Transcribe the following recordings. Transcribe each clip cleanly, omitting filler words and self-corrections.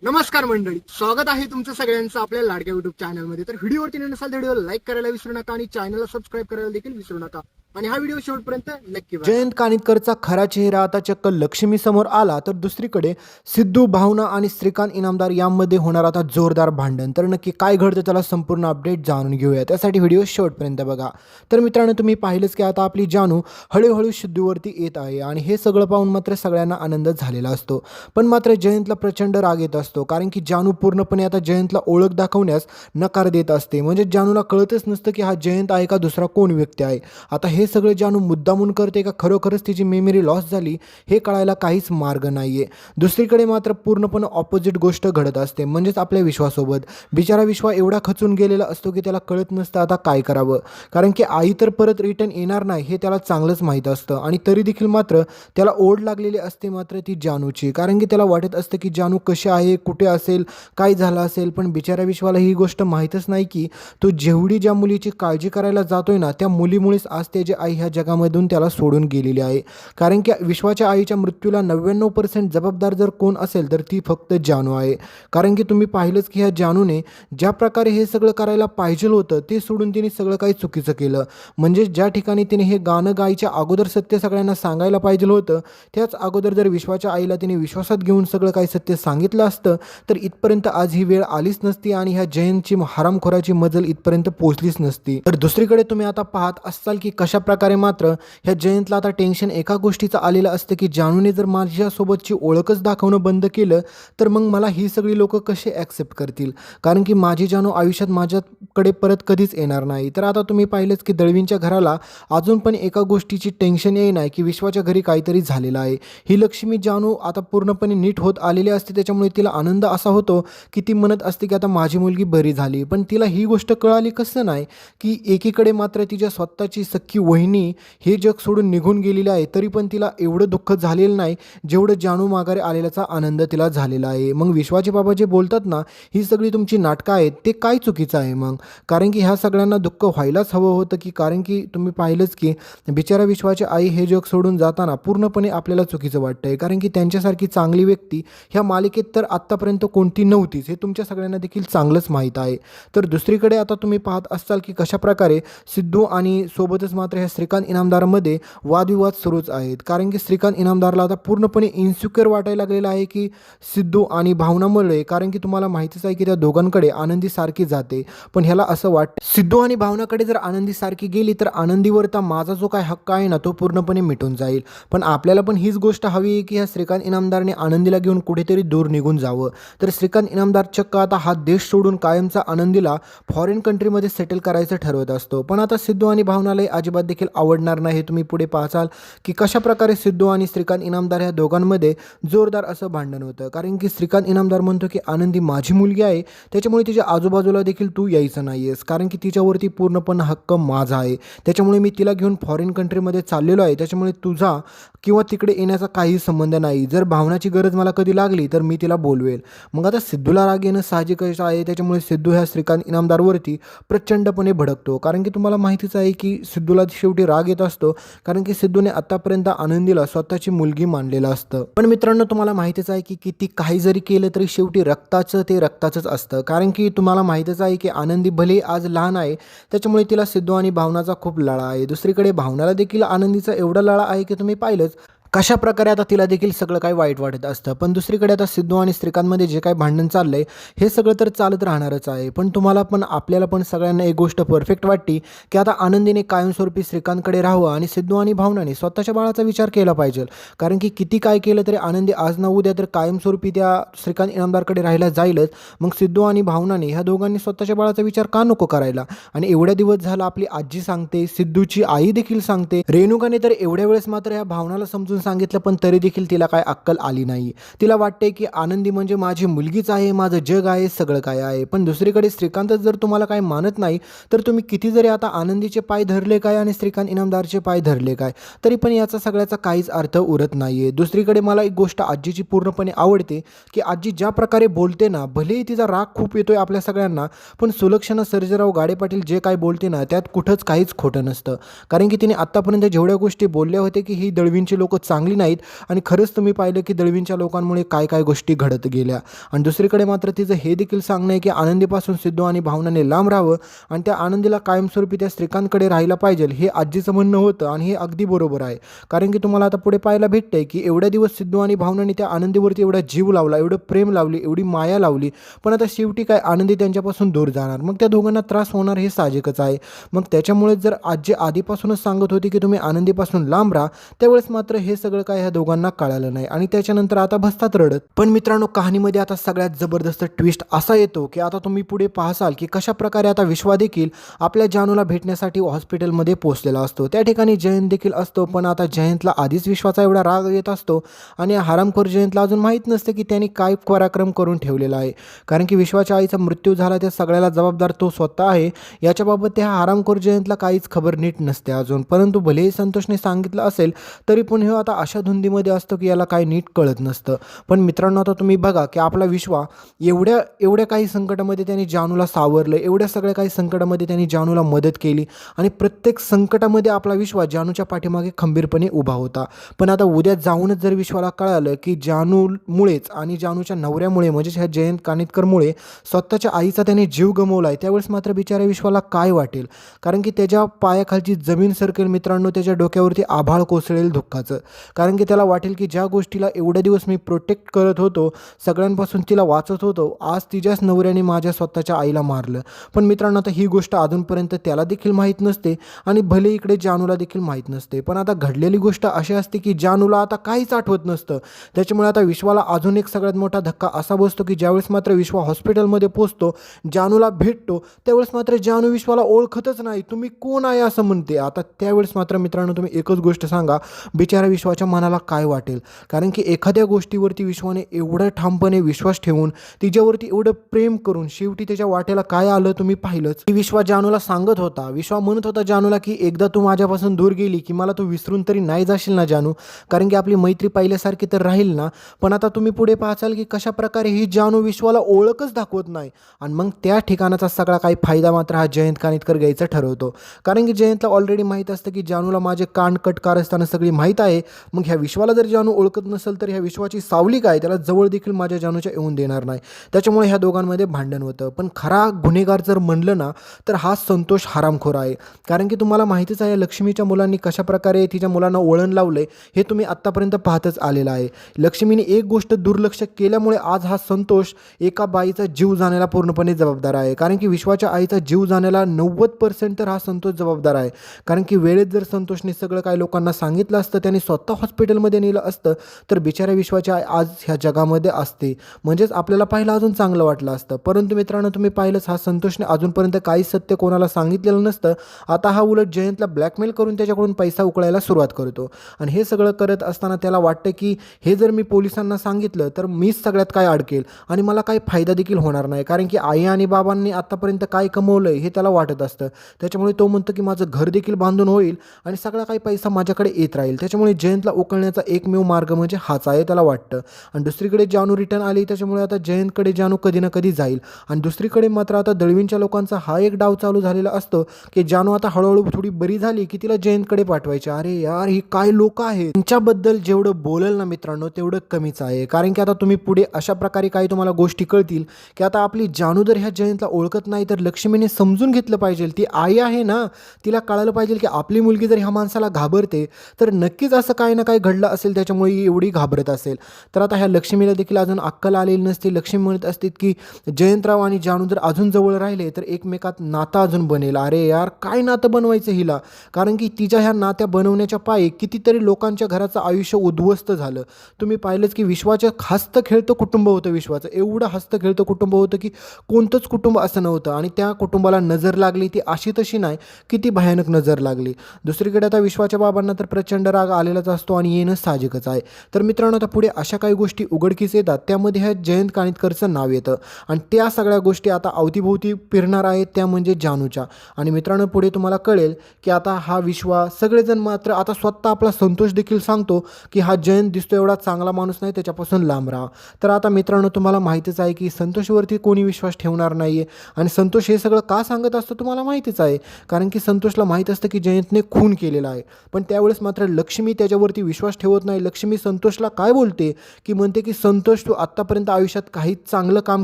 नमस्कार मंडळी, स्वागत आहे तुमचं सगळ्यांचं आपल्या लाडक्या युट्यूब चॅनलमध्ये. तर व्हिडिओवरती नसाल तर व्हिडिओ लाईक करायला विसरू नका आणि चॅनलला सबस्क्राईब करायला देखील विसरू नका आणि हा व्हिडिओ शेवटपर्यंत नक्की बघा. जयंत कानिटकरचा खरा चेहरा आता चक्क लक्ष्मी समोर आला, तर दुसरीकडे सिद्धू, भावना आणि श्रीकांत इनामदार यांमध्ये होणार आता जोरदार भांडण. तर नक्की काय घडतं त्याला संपूर्ण अपडेट जाणून घेऊया. त्यासाठी व्हिडिओ शेवटपर्यंत बघा. तर मित्रांनो, तुम्ही पाहिलंच की आता आपली जानू हळूहळू सिद्धूवरती येत आहे आणि हे सगळं पाहून मात्र सगळ्यांना आनंद झालेला असतो. पण मात्र जयंतला प्रचंड राग येत असतो, कारण की जानू पूर्णपणे आता जयंतला ओळख दाखवण्यास नकार देत असते. म्हणजे जानूला कळतच नसतं की हा जयंत आहे का दुसरा कोण व्यक्ती आहे. आता हे सगळं जानू मुद्दामून करते का खरोखरच तिची मेमरी लॉस झाली हे कळायला काहीच मार्ग नाहीये. दुसरीकडे मात्र पूर्णपणे ऑपोजिट गोष्ट घडत असते, म्हणजेच आपल्या विश्वासोबत. बिचारा विश्वा एवढा खचून गेलेला असतो की त्याला कळत नसतं आता काय करावं, कारण की आई तर परत रिटर्न येणार नाही हे त्याला चांगलंच माहीत असतं. आणि तरी देखील मात्र त्याला ओढ लागलेली असते मात्र ती जानूची, कारण की त्याला वाटत असतं की जानू कशी आहे, कुठे असेल, काय झालं असेल. पण बिचारा विश्वाला ही गोष्ट माहीतच नाही की तो जेवढी ज्या मुलीची काळजी करायला जातोय ना, त्या मुलीमुळेच आज त्याची आई ह्या जगामधून त्याला सोडून गेलेली आहे. कारण की विश्वाच्या आईच्या मृत्यूला 99% जबाबदार जर कोण असेल तर ती फक्त जानू आहे. कारण की तुम्ही पाहिलंच की ह्या जानूने ज्या प्रकारे हे सगळं करायला पाहिजे होतं ते सोडून तिने सगळं काही चुकीचं केलं. म्हणजे ज्या ठिकाणी तिने हे गाणं गायच्या अगोदर सत्य सगळ्यांना सांगायला पाहिजे होतं, त्याच अगोदर जर विश्वाच्या आईला तिने विश्वासात घेऊन सगळं काही सत्य सांगितलं असतं तर इथपर्यंत आज ही वेळ आलीच नसती आणि ह्या जयंतची हरामखोराची मजल इथपर्यंत पोहोचलीच नसती. तर दुसरीकडे तुम्ही आता पाहत असाल की कशा प्रकारे मात्र ह्या जयंतला आता टेन्शन एका गोष्टीचं आलेलं असतं की जानूने जर माझ्यासोबतची ओळखच दाखवणं बंद केलं तर मग मला ही सगळी लोक कसे ॲक्सेप्ट करतील, कारण की माझी जानू आयुष्यात माझ्याकडे परत कधीच येणार नाही. तर आता तुम्ही पाहिलंच की दळवींच्या घराला अजून पण एका गोष्टीची टेन्शन येई नाही की विश्वाच्या घरी काहीतरी झालेलं आहे. ही लक्ष्मी जानू आता पूर्णपणे नीट होत आलेली असते, त्याच्यामुळे तिला आनंद असा होतो की ती म्हणत असते की आता माझी मुलगी बरी झाली. पण तिला ही गोष्ट कळाली कसं नाही की एकीकडे मात्र तिच्या स्वतःची सख्खी वहिनी हे जग सोडून निघून गेलेली आहे, तरी पण तिला एवढं दुःख झालेलं नाही जेवढं जानू माघारी आलेल्याचा आनंद तिला झालेला आहे. मग विश्वाचे बाबा जे बोलतात ना, ही सगळी तुमची नाटकं आहेत, ते काय चुकीचं आहे मग? कारण की ह्या सगळ्यांना दुःख व्हायलाच हवं होतं की, कारण की तुम्ही पाहिलंच की बिचारा विश्वाची आई हे जग सोडून जाताना पूर्णपणे आपल्याला चुकीचं वाटतंय, कारण की त्यांच्यासारखी चांगली व्यक्ती ह्या मालिकेत तर आत्तापर्यंत कोणती नव्हतीच, हे तुमच्या सगळ्यांना देखील चांगलंच माहीत आहे. तर दुसरीकडे आता तुम्ही पाहत असाल की कशाप्रकारे सिद्धू आणि सोबतच मात्र ह्या श्रीकांत इनामदारामध्ये वादविवाद सुरूच आहेत. कारण की श्रीकांत इनामदारला आता पूर्णपणे इन्सिक्युअर वाटायला लागलेलं आहे की सिद्धू आणि भावनामुळे, कारण की तुम्हाला माहितीच आहे की त्या दोघांकडे आनंदी सारखी जाते. पण ह्याला असं वाटतं सिद्धू आणि भावनाकडे जर आनंदी सारखी गेली तर आनंदीवर तर माझा जो काय हक्क आहे ना तो पूर्णपणे मिटून जाईल. पण आपल्याला पण हीच गोष्ट हवी आहे की ह्या श्रीकांत इनामदारने आनंदीला घेऊन कुठेतरी दूर निघून जावं. तर श्रीकांत इनामदार चक्क आता हा देश सोडून कायमचा आनंदीला फॉरेन कंट्रीमध्ये सेटल करायचं ठरवत असतो. पण आता सिद्धू आणि भावनालाही अजिबात देखील आवडणार नाही. तुम्ही पुढे पाहाल की कशा प्रकारे सिद्धू आणि श्रीकांत इनामदार ह्या दोघांमध्ये जोरदार असं भांडण होतं. कारण की श्रीकांत इनामदार म्हणतो की आनंदी माझी मुलगी आहे, त्याच्यामुळे तिच्या आजूबाजूला देखील तू यायचं नाही आहेस, कारण की तिच्यावरती पूर्णपणे हक्क माझा आहे. त्याच्यामुळे मी तिला घेऊन फॉरेन कंट्रीमध्ये चाललेलो आहे, त्याच्यामुळे तुझा किंवा तिकडे येण्याचा काही संबंध नाही. जर भावनाची गरज मला कधी लागली तर मी तिला बोलवेल. मग आता सिद्धूला राग येणं साहजिकच आहे, त्याच्यामुळे सिद्धू ह्या श्रीकांत इनामदारवरती प्रचंडपणे भडकतो. कारण की तुम्हाला माहितीच आहे की सिद्धूला शेवटी राग येत असतो, कारण की सिद्धूने आतापर्यंत आनंदीला स्वतःची मुलगी मानलेलं असतं. पण मित्रांनो, तुम्हाला माहितीच आहे की किती काही जरी केलं तरी शेवटी रक्ताचं ते रक्ताचंच असतं. कारण की तुम्हाला माहितीच आहे की आनंदी भले आज लहान आहे, त्याच्यामुळे तिला सिद्धू आणि भावनाचा खूप लळा आहे. दुसरीकडे भावनाला देखील आनंदीचा एवढा लळा आहे की तुम्ही पाहिलंच कशा प्रकारे आता तिला देखील सगळं काही वाईट वाटत असतं. पण दुसरीकडे आता सिद्धू आणि श्रीकांतमध्ये जे काही भांडण चाललंय हे सगळं तर चालत राहणारच आहे. पण तुम्हाला पण आपल्याला पण सगळ्यांना एक गोष्ट परफेक्ट वाटते की आता आनंदीने कायमस्वरूपी श्रीकांतकडे राहावं आणि सिद्धू आणि भावनाने स्वतःच्या बाळाचा विचार केला पाहिजे. कारण की किती काय केलं तरी आनंदी आज ना उद्या तर कायमस्वरूपी त्या श्रीकांत इनामदारकडे राहायला जाईलच. मग सिद्धू आणि भावनाने ह्या दोघांनी स्वतःच्या बाळाचा विचार का नको करायला? आणि एवढ्या दिवस झाला आपली आजी सांगते, सिद्धूची आई देखील सांगते, रेणुकाने तर एवढ्या वेळेस मात्र ह्या भावनाला समजून सांगितलं, पण तरी देखील तिला काय अक्कल आली नाही. तिला वाटते की आनंदी म्हणजे माझी मुलगीच आहे, माझं जग आहे, सगळं काय आहे. पण दुसरीकडे श्रीकांतच जर तुम्हाला काय मानत नाही तर तुम्ही किती जरी आता आनंदीचे पाय धरले काय आणि श्रीकांत इनामदारचे पाय धरले काय, तरी पण याचा सगळ्याचा काहीच अर्थ उरत नाहीये. दुसरीकडे मला एक गोष्ट आजीची पूर्णपणे आवडते की आजी ज्या प्रकारे बोलते ना, भलेही तिचा राग खूप येतोय आपल्या सगळ्यांना, पण सुलक्षणा सर्जेराव गाडे पाटील जे काय बोलते ना त्यात कुठंच काहीच खोटं नसतं. कारण की तिने आत्तापर्यंत जेवढ्या गोष्टी बोलल्या होत्या की ही दळवींची लोक चांगली नाहीत आणि खरंच तुम्ही पाहिलं की दळवींच्या लोकांमुळे काय काय गोष्टी घडत गेल्या. आणि दुसरीकडे मात्र तिचं हे देखील सांगणं आहे की आनंदीपासून सिद्धू आणि भावनाने लांब राहावं आणि त्या आनंदीला कायमस्वरूपी त्या श्रीकांतकडे राहायला पाहिजे, हे आजीचं म्हणणं होतं आणि हे अगदी बरोबर आहे. कारण की तुम्हाला आता पुढे पाहायला भेटतंय की एवढ्या दिवस सिद्धू आणि भावनाने त्या आनंदीवरती एवढा जीव लावला, एवढं प्रेम लावली, एवढी माया लावली, पण आता शेवटी काय आनंदी त्यांच्यापासून दूर जाणार. मग त्या दोघांना त्रास होणार हे साहजिकच आहे. मग त्याच्यामुळे जर आजी आधीपासूनच सांगत होती की तुम्ही आनंदीपासून लांब राहा, त्यावेळेस मात्र हे सगळं काय ह्या दोघांना कळालं नाही आणि त्याच्यानंतर आता बसतात रडत. पण मित्रांनो, कहाणीमध्ये आता सगळ्यात जबरदस्त ट्विस्ट असा येतो की आता तुम्ही पुढे पाहसाल की कशा प्रकारे आता विश्वा देखील आपल्या जानूला भेटण्यासाठी हॉस्पिटलमध्ये पोहोचलेला असतो. त्या ठिकाणी जयंत देखील असतो, पण आता जयंतला आधीच विश्वाचा एवढा राग येत असतो आणि हरामखोर जयंतला अजून माहीत नसते की त्यांनी काय पराक्रम करून ठेवलेला आहे. कारण की विश्वाच्या आईचा मृत्यू झाला, त्या सगळ्याला जबाबदार तो स्वतः आहे. याच्याबाबत त्या हरामखोर जयंतला काहीच खबर नीट नसते अजून. परंतु भलेही संतोषने सांगितलं असेल तरी पण हे आता अशा धुंदीमध्ये असतं की याला काही नीट कळत नसतं. पण मित्रांनो, आता तुम्ही बघा की आपला विश्वा एवढ्या काही संकटामध्ये त्यांनी जानूला सावरलं, एवढ्या सगळ्या काही संकटामध्ये त्यांनी जानूला मदत केली आणि प्रत्येक संकटामध्ये आपला विश्वा जानूच्या पाठीमागे खंबीरपणे उभा होता. पण आता उद्या जाऊनच जर विश्वाला कळालं की जानूमुळेच आणि जानूच्या नवऱ्यामुळे म्हणजेच ह्या जयंत कानिटकरमुळे स्वतःच्या आईचा त्याने जीव गमावला आहे, त्यावेळेस मात्र बिचाऱ्या विश्वाला काय वाटेल. कारण की त्याच्या पायाखालची जमीन सरकेल मित्रांनो, त्याच्या डोक्यावरती आभाळ कोसळेल दुःखाचं. कारण की त्याला वाटेल की ज्या गोष्टीला एवढ्या दिवस मी प्रोटेक्ट करत होतो, सगळ्यांपासून तिला वाचत होतो, आज तिच्याच नवऱ्याने माझ्या स्वतःच्या आईला मारलं. पण मित्रांनो, आता ही गोष्ट अजूनपर्यंत त्याला देखील माहीत नसते आणि भले इकडे जानूला देखील माहीत नसते. पण आता घडलेली गोष्ट अशी असते की जानूला आता काहीच आठवत नसतं. त्याच्यामुळे आता विश्वाला अजून एक सगळ्यात मोठा धक्का असा बसतो की ज्यावेळेस मात्र विश्वा हॉस्पिटलमध्ये पोहोचतो, जानूला भेटतो, त्यावेळेस मात्र जानू विश्वाला ओळखतच नाही. तुम्ही कोण आहे असं म्हणते. आता त्यावेळेस मात्र मित्रांनो, तुम्ही एकच गोष्ट सांगा, बिचारा विश्वाच्या मनाला काय वाटेल. कारण की एखाद्या गोष्टीवरती विश्वाने एवढं ठामपणे विश्वास ठेवून तिच्यावरती एवढं प्रेम करून शेवटी त्याच्या वाटेला काय आलं तुम्ही पाहिलंच. की विश्वा जानूला सांगत होता, विश्वा म्हणत होता जानूला की एकदा तू माझ्यापासून दूर गेली की मला तू विसरून तरी नाही जाशील ना जानू, कारण की आपली मैत्री पहिल्यासारखी तर राहील ना. पण आता तुम्ही पुढे पाहाल की कशा प्रकारे ही जानू विश्वाला ओळखच दाखवत नाही आणि मग त्या ठिकाणाचा सगळा काही फायदा मात्र हा जयंत कानिटकर घ्यायचा ठरवतो. कारण की जयंतला ऑलरेडी माहीत असतं की जानूला माझे कान कट कारस्थानं सगळी माहीत आहे. मग ह्या विश्वाला जर जानू ओळखत नसेल तर ह्या विश्वाची सावली काय, त्याला जवळ देखील माझ्या जानूच्या येऊन देणार नाही. त्याच्यामुळे ह्या दोघांमध्ये भांडण होतं. पण खरा गुन्हेगार जर म्हणलं ना तर हा संतोष हरामखोर आहे. कारण की तुम्हाला माहितीच आहे लक्ष्मीच्या मुलांनी कशा प्रकारे तिच्या मुलांना वळण लावलंय हे तुम्ही आत्तापर्यंत पाहतच आलेलं आहे. लक्ष्मीने एक गोष्ट दुर्लक्ष केल्यामुळे आज हा संतोष एका बाईचा जीव जाण्याला पूर्णपणे जबाबदार आहे. कारण की विश्वाच्या आईचा जीव जाण्याला 90% तर हा संतोष जबाबदार आहे. कारण की वेळेत जर संतोषने सगळं काही लोकांना सांगितलं असतं, त्यांनी स्वतः हॉस्पिटलमध्ये नेलं असतं तर बिचाऱ्या विश्वाच्या आई आज ह्या जगामध्ये असते, म्हणजेच आपल्याला पाहिलं अजून चांगलं वाटलं असतं. परंतु मित्रांनो, तुम्ही पाहिलंच हा संतोषने अजूनपर्यंत काहीच सत्य कोणाला सांगितलेलं नसतं. आता हा उलट जयंतला ब्लॅकमेल करून त्याच्याकडून पैसा उकळायला सुरुवात करतो आणि हे सगळं करत असताना त्याला वाटतं की हे जर मी पोलिसांना सांगितलं तर मीच सगळ्यात काय अडकेल आणि मला काही फायदा देखील होणार नाही. कारण की आई आणि बाबांनी आत्तापर्यंत काय कमवलं आहे हे त्याला वाटत असतं. त्याच्यामुळे तो म्हणतो की माझं घर देखील बांधून होईल आणि सगळा काही पैसा माझ्याकडे येत राहील. त्याच्यामुळे जयंतला उकळण्याचा एकमेव मार्ग म्हणजे हाच आहे त्याला वाटतं. आणि दुसरीकडे जानू रिटर्न आली, त्याच्यामुळे आता जयंतकडे जानू कधी ना कधी जाईल. आणि दुसरीकडे मात्र आता दळवींच्या लोकांचा हा एक डाव चालू झालेला असतो की जानू आता हळूहळू थोडी बरी झाली की तिला जयंतकडे पाठवायचे. अरे यार, ही काय लोक आहेत, त्यांच्याबद्दल जेवढं बोलेल ना मित्रांनो तेवढं कमीच आहे. कारण की आता तुम्ही पुढे अशा प्रकारे काही तुम्हाला गोष्टी कळतील की आता आपली जानू जर ह्या जयंतला ओळखत नाही तर लक्ष्मीने समजून घेतलं पाहिजे. ती आई आहे ना, तिला कळालं पाहिजे की आपली मुलगी जर ह्या माणसाला घाबरते तर नक्कीच असं काही ना काही घडलं असेल त्याच्यामुळे ही एवढी घाबरत असेल. तर आता ह्या लक्ष्मीला देखील अजून अक्कल आलेली नसते. लक्ष्मी म्हणत असते की जयंतराव आणि जानू जर अजून जवळ राहिले तर एकमेकात नातं अजून बनेल. अरे यार, काय नातं बनवायचं हिला, कारण की तिच्या ह्या नात्या बनवण्याच्या पायी कितीतरी लोकांच्या घराचं आयुष्य उद्ध्वस्त झालं. तुम्ही पाहिलंच की विश्वाचं हस्त खेळतं कुटुंब होतं. विश्वाचं एवढं हस्त खेळतं कुटुंब होतं की कोणतंच कुटुंब असं नव्हतं आणि त्या कुटुंबाला नजर लागली ती अशी तशी नाही, किती भयानक नजर लागली. दुसरीकडे आता विश्वाच्या बाबांना तर प्रचंड राग आलेलाच असतो आणि येणं साहजिकच आहे. तर मित्रांनो, आता पुढे अशा काही गोष्टी उघडकीस येतात, त्यामध्ये ह्या जयंत कानिटकरचं नाव येतं आणि त्या सगळ्या गोष्टी आता अवतीभोवती फिरणार आहेत, त्या म्हणजे जानूच्या. आणि मित्रांनो, पुढे तुम्हाला कळेल की आता हा विश्वा सगळेजण मात्र आता स्वतः आपला संतोष देखील सांगतो की हा जयंत दिसतो एवढा चांगला माणूस नाही, त्याच्यापासून लांब राहा. तर आता मित्रांनो, तुम्हाला माहितीच आहे की संतोषवरती कोणी विश्वास ठेवणार नाही आहे आणि संतोष हे सगळं का सांगत असतो तुम्हाला माहितीच आहे. कारण की संतोषला माहीत असतं की जयंतने खून केलेला आहे, पण त्यावेळेस मात्र लक्ष्मी त्याच्या तिच्यावरती विश्वास ठेवत नाही. लक्ष्मी संतोषला काय बोलते की म्हणते की संतोष तू आत्तापर्यंत आयुष्यात काहीच चांगलं काम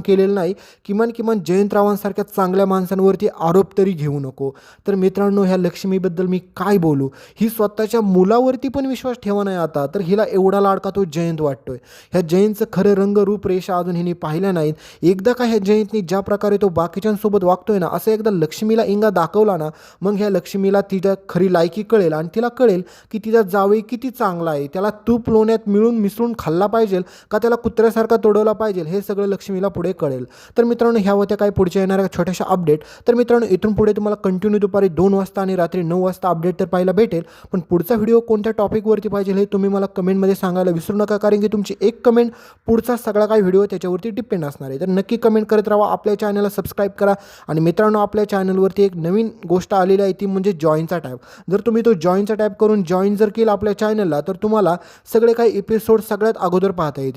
केलेलं नाही, किमान जयंतरावांसारख्या चांगल्या माणसांवरती आरोप तरी घेऊ नको. तर मित्रांनो, ह्या लक्ष्मीबद्दल मी काय बोलू, ही स्वतःच्या मुलावरती पण विश्वास ठेवा नाही आता, तर हिला एवढा लाडका तो जयंत वाटतोय. ह्या जयंतचं खरं रंग रूप रेषा अजून हिने पाहिल्या नाहीत. एकदा का ह्या जयंतनी ज्या प्रकारे तो बाकीच्यांसोबत वागतोय ना, असं एकदा लक्ष्मीला इंगा दाखवला ना, मग ह्या लक्ष्मीला तिच्या खरी लायकी कळेल आणि तिला कळेल की तिचा जावई किती चांगला आहे. त्याला तूप लोण्यात मिसळून खाल्ला पाहिजे का त्याला कुत्र्यासारखा तोडवला पाहिजे, हे सगळं लक्ष्मीला पुढे कळेल. तर मित्रांनो, ह्या होत्या काय पुढच्या येणाऱ्या छोट्याशा अपडेट. तर मित्रांनो, इथून पुढे तुम्हाला कंटिन्यू दुपारी 2 वाजता आणि रात्री 9 वाजता अपडेट तर पाहायला भेटेल. पण पुढचा व्हिडिओ कोणत्या टॉपिकवरती पाहिजे हे तुम्ही मला कमेंटमध्ये सांगायला विसरू नका, कारण की तुमची एक कमेंट पुढचा सगळा काही व्हिडिओ त्याच्यावरती डिपेंड असणार आहे. तर नक्की कमेंट करत राहा, आपल्या चॅनलला सबस्क्राईब करा. आणि मित्रांनो, आपल्या चॅनलवरती एक नवीन गोष्ट आलेली आहे, ती म्हणजे जॉईनचा टॅब. जर तुम्ही तो जॉईनचा टॅब करून जॉईन जर केला आपल्या चॅनलला, तर तुम्हाला सगळे काही एपिसोड सगळ्यात अगोदर पाहता येतील.